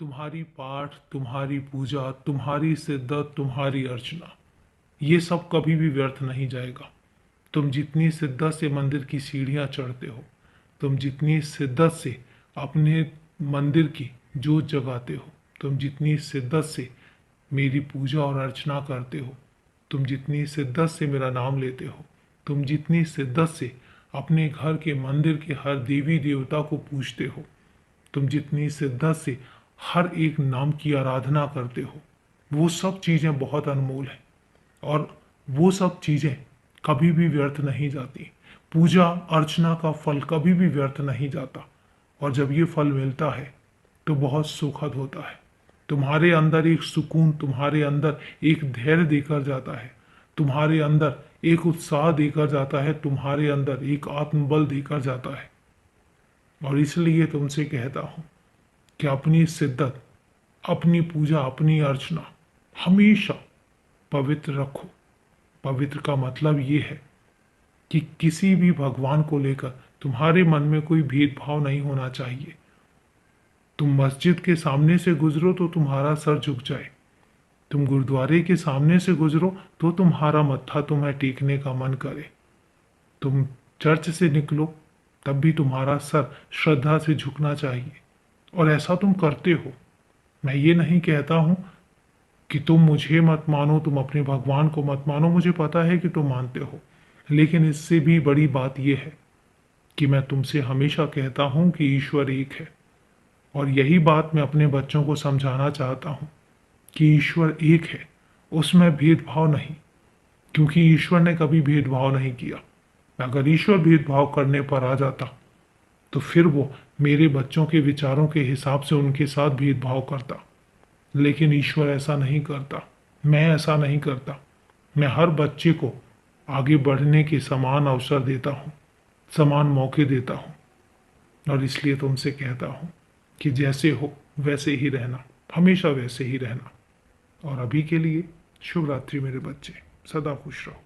तुम्हारी पाठ, तुम्हारी पूजा, तुम्हारी शिद्दत, तुम्हारी अर्चना, ये सब कभी भी व्यर्थ नहीं जाएगा। तुम जितनी शिद्दत से मंदिर की सीढ़ियाँ चढ़ते हो, तुम जितनी शिद्दत से अपने मंदिर की जोत जगाते हो, तुम जितनी शिद्दत से मेरी पूजा और अर्चना करते हो, तुम जितनी शिद्दत से मेरा नाम लेते हो, तुम जितनी शिद्दत से अपने घर के मंदिर के हर देवी देवता को पूजते हो, तुम जितनी शिद्दत से हर एक नाम की आराधना करते हो, वो सब चीज़ें बहुत अनमोल हैं और वो सब चीज़ें कभी भी व्यर्थ नहीं जाती। पूजा अर्चना का फल कभी भी व्यर्थ नहीं जाता और जब ये फल मिलता है तो बहुत सुखद होता है। तुम्हारे अंदर एक सुकून, तुम्हारे अंदर एक धैर्य देकर जाता है, तुम्हारे अंदर एक उत्साह देकर जाता है, तुम्हारे अंदर एक आत्मबल देकर जाता है। और इसलिए तुमसे कहता हूँ कि अपनी शिद्दत, अपनी पूजा, अपनी अर्चना हमेशा पवित्र रखो। पवित्र का मतलब ये है कि किसी भी भगवान को लेकर तुम्हारे मन में कोई भेदभाव नहीं होना चाहिए। तुम मस्जिद के सामने से गुजरो तो तुम्हारा सर झुक जाए, तुम गुरुद्वारे के सामने से गुजरो तो तुम्हारा मत्था तुम्हें टेकने का मन करे, तुम चर्च से निकलो तब भी तुम्हारा सर श्रद्धा से झुकना चाहिए और ऐसा तुम करते हो। मैं ये नहीं कहता हूं कि तुम मुझे मत मानो, तुम अपने भगवान को मत मानो, मुझे पता है कि तुम मानते हो, लेकिन इससे भी बड़ी बात यह है कि मैं तुमसे हमेशा कहता हूं कि ईश्वर एक है और यही बात मैं अपने बच्चों को समझाना चाहता हूं कि ईश्वर एक है, उसमें भेदभाव नहीं, क्योंकि ईश्वर ने कभी भेदभाव नहीं किया। अगर ईश्वर भेदभाव करने पर आ जाता तो फिर वो मेरे बच्चों के विचारों के हिसाब से उनके साथ भेदभाव करता, लेकिन ईश्वर ऐसा नहीं करता, मैं ऐसा नहीं करता। मैं हर बच्चे को आगे बढ़ने के समान अवसर देता हूँ, समान मौके देता हूँ और इसलिए तुमसे कहता हूँ कि जैसे हो वैसे ही रहना, हमेशा वैसे ही रहना। और अभी के लिए शुभ रात्रि मेरे बच्चे, सदा खुश रहो।